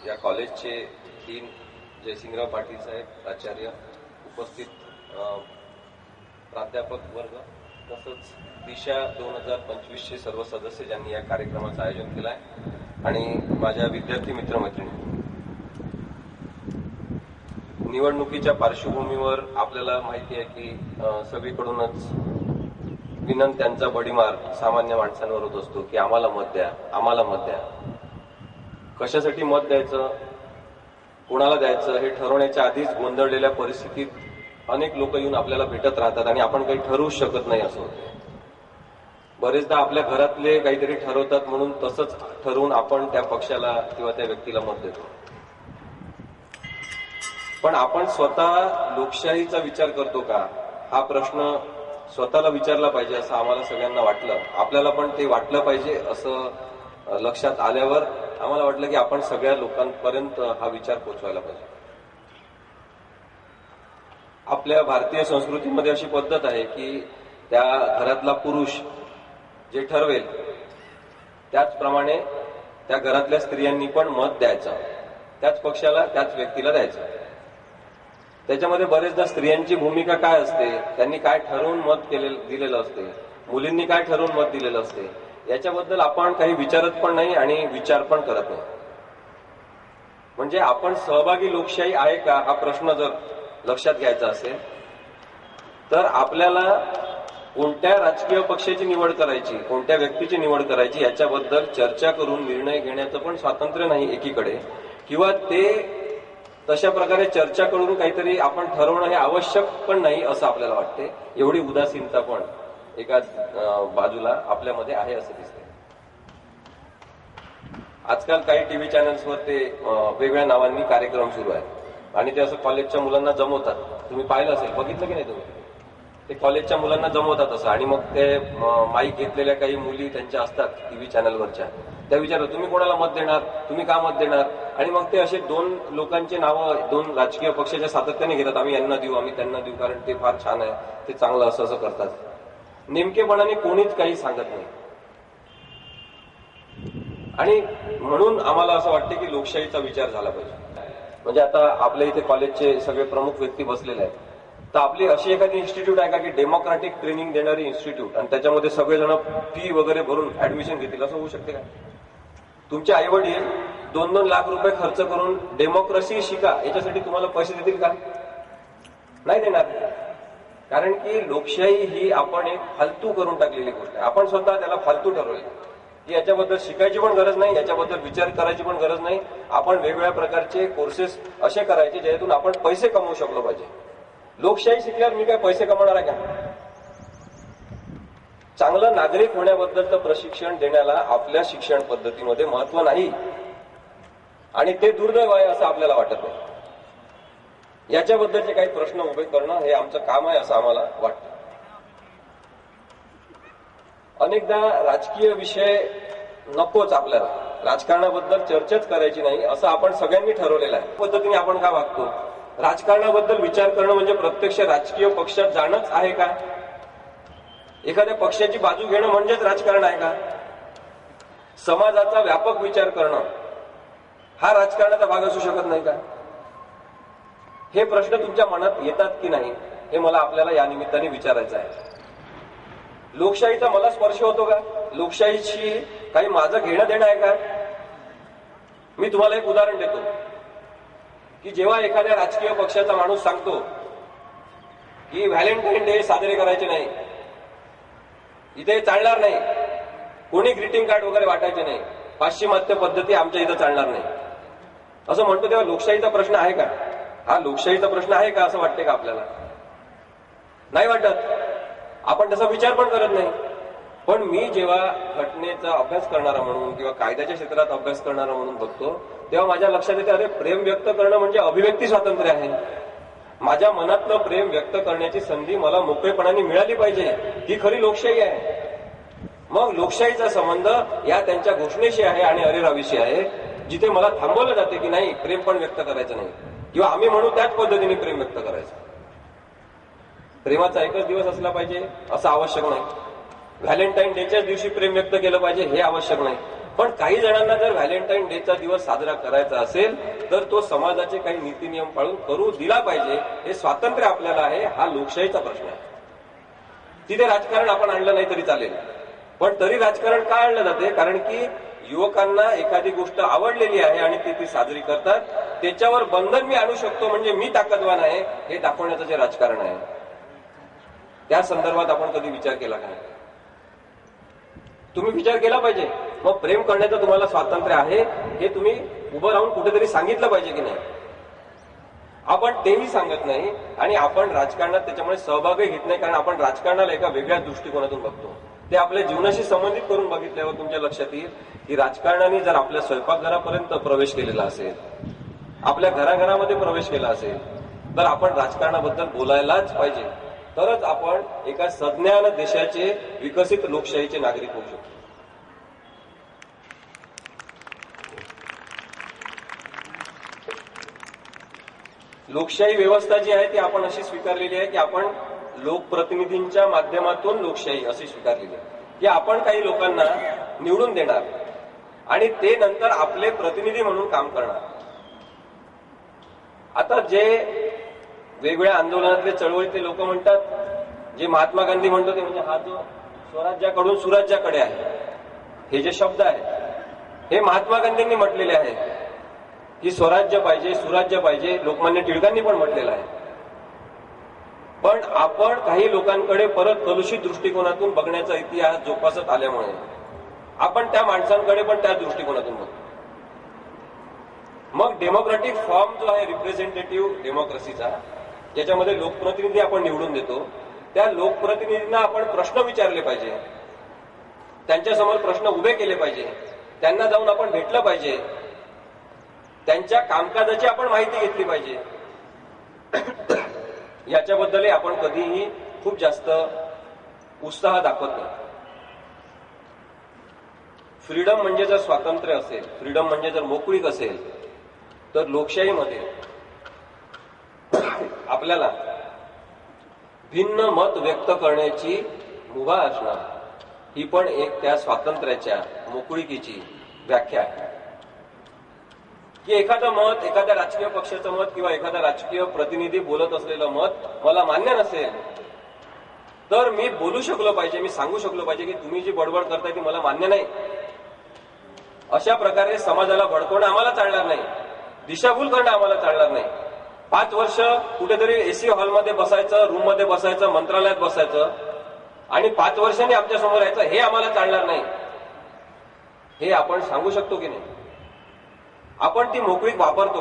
या कॉलेजचे डीन जयसिंगराव पाटील साहेब आचार्य, उपस्थित प्राध्यापक वर्ग तसंच दिशा 2025चे सर्व सदस्य ज्यांनी या कार्यक्रमाचं आयोजन केलं आहे आणि माझ्या विद्यार्थी मित्रमैत्रिणी, निवडणुकीच्या पार्श्वभूमीवर आपल्याला माहिती आहे की सगळीकडूनच विनंत्यांचा भडीमार सामान्य माणसांवर होत असतो की आम्हाला मत द्या, आम्हाला मत द्या. कशासाठी मत द्यायचं, कोणाला द्यायचं हे ठरवण्याच्या आधीच गोंधळलेल्या परिस्थितीत अनेक लोक येऊन आपल्याला भेटत राहतात आणि आपण काही ठरवूच शकत नाही असं होतं. बरेचदा आपल्या घरातले काहीतरी ठरवतात म्हणून तसंच ठरवून आपण त्या पक्षाला किंवा त्या व्यक्तीला मत देतो. पण आपण स्वतः लोकशाहीचा विचार करतो का, हा प्रश्न स्वतःला विचारला पाहिजे असं आम्हाला सगळ्यांना वाटलं. आपल्याला पण ते वाटलं पाहिजे असं लक्षात आल्यावर आम्हाला वाटलं की आपण सगळ्या लोकांपर्यंत हा विचार पोहोचवायला पाहिजे. आपल्या भारतीय संस्कृतीमध्ये अशी पद्धत आहे की त्या घरातला पुरुष जे ठरवेल त्याचप्रमाणे त्या घरातल्या स्त्रियांनी पण मत द्यायचं, त्याच पक्षाला, त्याच व्यक्तीला द्यायचं. त्याच्यामध्ये बरेचदा स्त्रियांची भूमिका काय असते, त्यांनी काय ठरवून मत दिलेलं असते, मुलींनी काय ठरवून मत दिलेलं असते, याच्याबद्दल आपण काही विचारत पण नाही आणि विचार पण करत नाही. म्हणजे आपण सहभागी लोकशाही आहे का हा प्रश्न जर लक्षात घ्यायचा असेल तर आपल्याला कोणत्या राजकीय पक्षाची निवड करायची, कोणत्या व्यक्तीची निवड करायची याच्याबद्दल चर्चा करून निर्णय घेण्याचं पण स्वातंत्र्य नाही एकीकडे, किंवा ते तशा प्रकारे चर्चा करून काहीतरी आपण ठरवणं हे आवश्यक पण नाही असं आपल्याला वाटते. एवढी उदासीनता पण एका बाजूला आपल्यामध्ये आहे असं दिसते. आजकाल काही टीव्ही चॅनल्सवर ते वेगळ्या नावांनी कार्यक्रम सुरू आहेत आणि ते असं कॉलेजच्या मुलांना जमवतात. तुम्ही पाहिलं असेल, बघितलं की नाही तुम्ही? ते कॉलेजच्या मुलांना जमवतात असं आणि मग ते माईक घेतलेल्या काही मुली त्यांच्या असतात टीव्ही चॅनलवरच्या, त्या विचारतात तुम्ही कोणाला मत देणार, तुम्ही का मत देणार, आणि मग ते असे दोन लोकांचे नावं दोन राजकीय पक्षाच्या सातत्याने घेतात. आम्ही यांना देऊ, आम्ही त्यांना देऊ, कारण ते फार छान आहे, ते चांगलं असं असं करतात. नेमकेपणाने कोणीच काही सांगत नाही. आणि म्हणून आम्हाला असं वाटतं की लोकशाहीचा विचार झाला पाहिजे. म्हणजे आता आपल्या इथे कॉलेजचे सगळे प्रमुख व्यक्ती बसलेले आहेत, तर आपली अशी एखादी इन्स्टिट्यूट आहे का की डेमोक्रॅटिक ट्रेनिंग देणारी इन्स्टिट्यूट आणि त्याच्यामध्ये सगळेजण फी वगैरे भरून ऍडमिशन घेतील, असं होऊ शकते का? तुमचे आई वडील 2-2 लाख रुपये खर्च करून डेमोक्रेसी शिका याच्यासाठी तुम्हाला पैसे देतील का? नाही देणार. कारण की लोकशाही ही आपण एक फालतू करून टाकलेली गोष्ट आहे. आपण स्वतः त्याला फालतू ठरवलं की याच्याबद्दल शिकायची पण गरज नाही, याच्याबद्दल विचार करायची पण गरज नाही. आपण वेगवेगळ्या प्रकारचे कोर्सेस असे करायचे ज्यातून आपण पैसे कमवू शकलो पाहिजे. लोकशाही शिकल्यावर मी काय पैसे कमवणार आहे का? चांगलं नागरिक होण्याबद्दलचं प्रशिक्षण देण्याला आपल्या शिक्षण पद्धतीमध्ये महत्व नाही आणि ते दुर्दैव आहे असं आपल्याला वाटत नाही. याच्याबद्दलचे काही प्रश्न उभे करणं हे आमचं काम आहे असं आम्हाला वाटतं. अनेकदा राजकीय विषय नकोच, आपल्याला राजकारणाबद्दल चर्चाच करायची नाही असं आपण सगळ्यांनी ठरवलेलं आहे. पद्धतीने आपण का वागतो? राजकारणाबद्दल विचार करणं म्हणजे प्रत्यक्ष राजकीय पक्षात जाणंच आहे का? एखाद्या पक्षाची बाजू घेणं म्हणजेच राजकारण आहे का? समाजाचा व्यापक विचार करणं हा राजकारणाचा भाग असू शकत नाही का? हे प्रश्न तुमच्या मनात येतात की नाही हे मला आपल्याला या निमित्ताने विचारायचं आहे. लोकशाहीचा मला स्पर्श होतो का? लोकशाहीशी काही माझं घेणं देणं आहे का? मी तुम्हाला एक उदाहरण देतो की जेव्हा एखाद्या राजकीय पक्षाचा माणूस सांगतो की व्हॅलेंटाईन डे साजरे करायचे नाही, इथे चालणार नाही, कोणी ग्रीटिंग कार्ड वगैरे वाटायचे नाही, पाश्चिमात्य पद्धती आमच्या इथं चालणार नाही, असं म्हणतो, तेव्हा लोकशाहीचा प्रश्न आहे का? हा लोकशाहीचा प्रश्न आहे का असं वाटते का आपल्याला? नाही वाटत. आपण तसा विचार पण करत नाही. पण मी जेव्हा घटनेचा अभ्यास करणारा म्हणून किंवा कायद्याच्या क्षेत्रात अभ्यास करणारा म्हणून बघतो तेव्हा माझ्या लक्षात येते, अरे प्रेम व्यक्त करणं म्हणजे अभिव्यक्ती स्वातंत्र्य आहे. माझ्या मनातलं प्रेम व्यक्त करण्याची संधी मला मोकळेपणाने मिळाली पाहिजे, ही खरी लोकशाही आहे. मग लोकशाहीचा संबंध या त्यांच्या घोषणेशी आहे आणि अरेरावीशी आहे, जिथे मला थांबवलं जाते की नाही प्रेम पण व्यक्त करायचं नाही, किंवा आम्ही म्हणू त्याच पद्धतीने प्रेम व्यक्त करायचं. प्रेमाचा एकच दिवस असला पाहिजे असं आवश्यक नाही. व्हॅलेंटाईन डेच्याच दिवशी प्रेम व्यक्त केलं पाहिजे हे आवश्यक नाही. पण काही जणांना जर व्हॅलेंटाईन डेचा दिवस साजरा करायचा असेल तर तो समाजाचे काही नीती नियम पाळून करू दिला पाहिजे. हे स्वातंत्र्य आपल्याला आहे. हा लोकशाहीचा प्रश्न आहे. तिथे राजकारण आपण आणलं नाही तरी चालेल, पण तरी राजकारण का आणलं जाते? कारण की युवकांना एखादी गोष्ट आवडलेली आहे आणि ती साजरी करतात. त्याच्यावर बंधन मी आणू शकतो म्हणजे मी ताकदवान आहे हे दाखवण्याचं जे राजकारण आहे, त्या संदर्भात आपण कधी विचार केला का? तुम्ही विचार केला पाहिजे. मग प्रेम करण्याचं तुम्हाला स्वातंत्र्य आहे हे तुम्ही उभं राहून कुठेतरी सांगितलं पाहिजे की नाही? आपण तेही सांगत नाही आणि आपण राजकारणात त्याच्यामुळे सहभागही घेत नाही, कारण आपण राजकारणाला एका वेगळ्या दृष्टिकोनातून बघतो. ते आपल्या जीवनाशी संबंधित करून बघितल्यावर तुमच्या लक्षात येईल की राजकारणाने जर आपल्या स्वयंपाकघरापर्यंत प्रवेश केलेला असेल, आपल्या घराघरामध्ये प्रवेश केला असेल, तर आपण राजकारणाबद्दल बोलायलाच पाहिजे. तरच आपण एका सज्ञान देशाचे विकसित लोकशाहीचे नागरिक होऊ शकतो. लोकशाही व्यवस्था जी आहे ती आपण अशी स्वीकारलेली आहे की आपण लोकप्रतिनिधींच्या माध्यमातून लोकशाही अशी स्वीकारलेली आहे की आपण काही लोकांना निवडून देणार आणि ते नंतर आपले प्रतिनिधी म्हणून काम करणार. आता जे वेगवेगळ्या आंदोलनातले चळवळीतले लोक म्हणतात, जे महात्मा गांधी म्हणतो ते म्हणजे हा जो स्वराज्याकडून सुराज्याकडे आहे, हे जे शब्द आहेत हे महात्मा गांधींनी म्हटलेले आहेत की स्वराज्य पाहिजे, सुराज्य पाहिजे. लोकमान्य टिळकांनी पण म्हटलेलं आहे. पण आपण काही लोकांकडे परत कलुषित दृष्टिकोनातून बघण्याचा इतिहास जोपासत आल्यामुळे आपण त्या माणसांकडे पण त्या दृष्टिकोनातून बघतो. मग डेमोक्रॅटिक फॉर्म जो आहे रिप्रेझेंटेटिव्ह डेमोक्रेसीचा, ज्याच्यामध्ये लोकप्रतिनिधी आपण निवडून देतो, त्या लोकप्रतिनिधींना आपण प्रश्न विचारले पाहिजे, त्यांच्यासमोर प्रश्न उभे केले पाहिजे, त्यांना जाऊन आपण भेटलं पाहिजे, त्यांच्या कामकाजाची आपण माहिती घेतली पाहिजे. याच्याबद्दलही आपण कधीही खूप जास्त उत्साह दाखवत नाही. फ्रीडम म्हणजे जर स्वातंत्र्य असेल, फ्रीडम म्हणजे जर मोकळीक असेल, तर लोकशाहीमध्ये आपल्याला भिन्न मत व्यक्त करण्याची मुभा असणं ही पण एक त्या स्वातंत्र्याच्या मोकळीकीची व्याख्या आहे. की एखादं मत, एखाद्या राजकीय पक्षाचं मत किंवा एखादा राजकीय प्रतिनिधी बोलत असलेलं मत मला मान्य नसेल तर मी बोलू शकलो पाहिजे, मी सांगू शकलो पाहिजे की तुम्ही जी बडबड करताय ती मला मान्य नाही. अशा प्रकारे समाजाला भडकवणं आम्हाला चालणार नाही, दिशाभूल करणं आम्हाला चालणार नाही. 5 वर्ष कुठेतरी एसी हॉलमध्ये बसायचं, रूम मध्ये बसायचं, मंत्रालयात बसायचं आणि 5 वर्षांनी आमच्या समोर यायचं, हे आम्हाला चालणार नाही. हे आपण सांगू शकतो की नाही? आपण ती मोकळीक वापरतो.